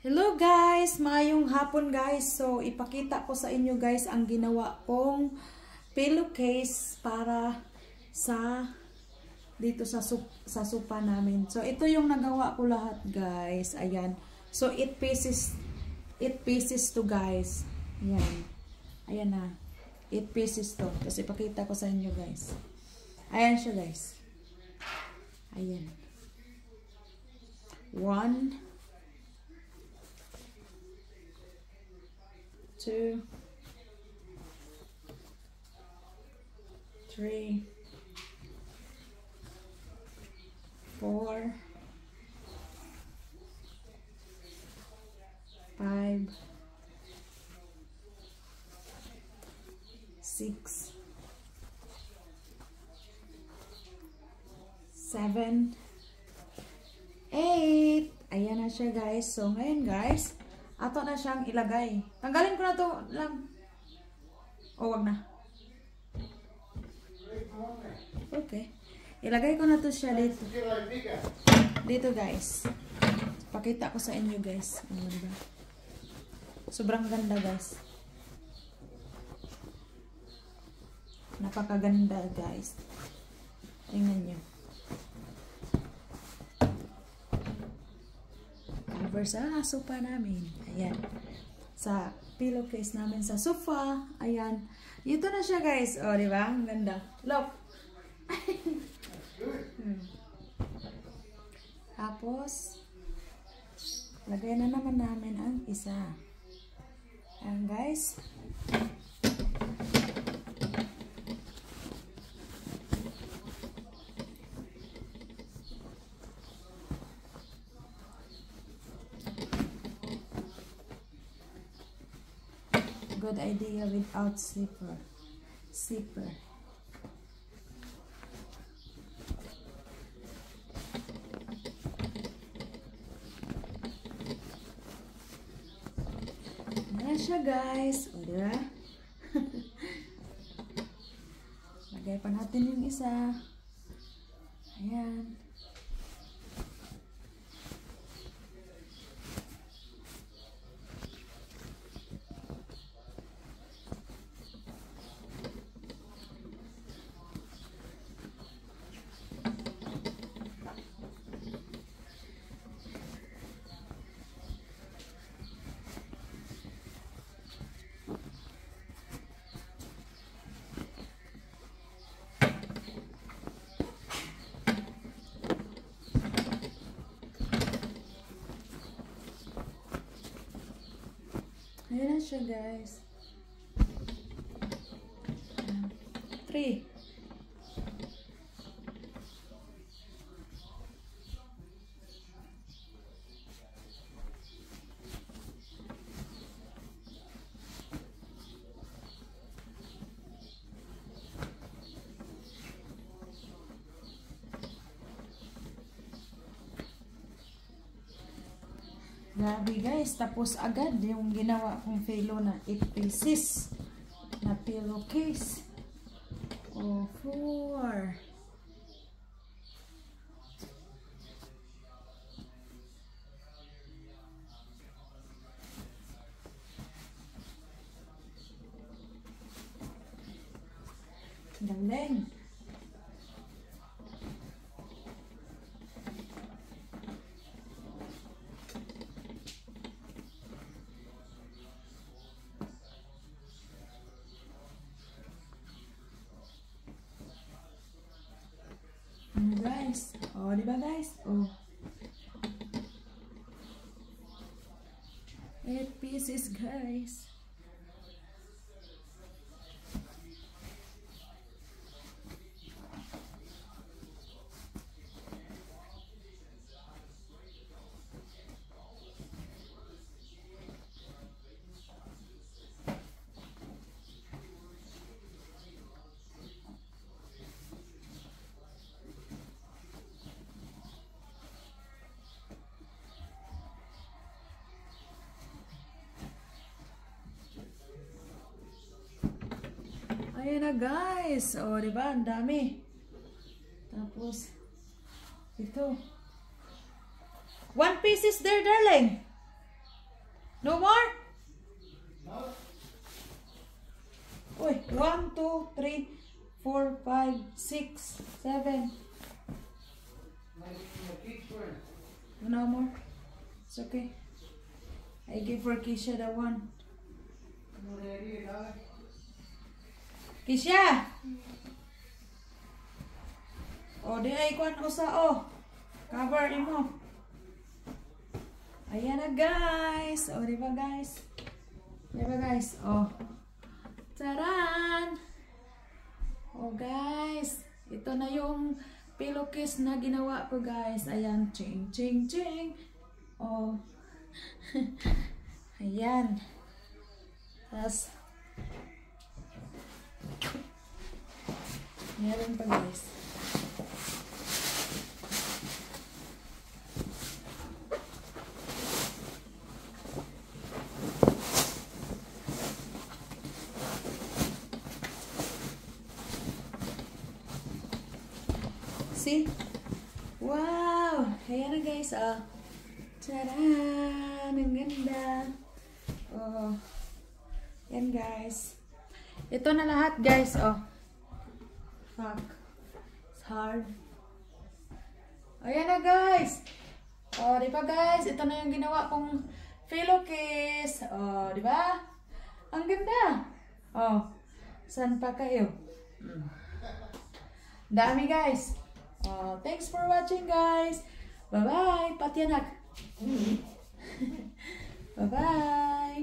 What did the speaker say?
Hello guys, maayong hapon guys. So ipakita ko sa inyo guys ang ginawa kong pillowcase para sa dito sa sofa namin. So ito yung nagawa ko lahat guys. Ayan. So 8 pieces to guys. Ayan. Ayan na. 8 pieces to. Tapos ipakita ko sa inyo guys. Ayan siya guys. Ayan. 1 2 3 4 5 6 7 8. Ayan na siya guys. So ngayon guys, ato na siyang ilagay. Tanggalin ko na to lang. O wag na. Okay. Ilagay ko na to siya dito. Dito guys. Pakita ko sa inyo guys. Ano ba? Sobrang ganda guys. Napakaganda guys. Tingnan nyo. Cover sa sofa namin. Ayan. Sa pillowcase namin sa sofa. Ayan. Ito na siya guys. O, di ba? Ang ganda. Look. Tapos, lagay na naman namin ang isa. Ayan guys. Good idea without zipper. Ayan siya guys. O diba? Lagay pa natin yung isa. Ayan. Ayan na siya guys. 3. Grabe guys, tapos agad yung ginawa kong pillow na 8 pieces na pillowcase. O 4. Galing. Guys, oh, di ba guys? Oh. 8 pieces guys. Ayan na guys. O, diba? Ang dami. Tapos, ito. 1 piece is there, darling. No more? Uy, 1, 2, 3, 4, 5, 6, 7. No more. It's okay. I give for Kisha the one. Kisha! O, di ay kwan usa o. Cover mo. Ayan na guys. O, diba guys? Diba guys? O. Taran! O guys. Ito na yung pillowcase na ginawa ko guys. Ayan. Ching, ching, ching. O. Ayan. Tapos. Meron pa guys. See? Wow! Ayan na guys, ah. Tcharan! Ang ganda. Oh. Yan guys. Ito na lahat guys, oh. Fuck. It's hard. Ayan na guys. Oh, di ba guys? Ito na yung ginawa kong pillowcase. Oh, di ba? Ang ganda. Oh. Saan pa kayo? Dami guys. Oh, thanks for watching guys. Bye-bye. Patianak. Bye-bye.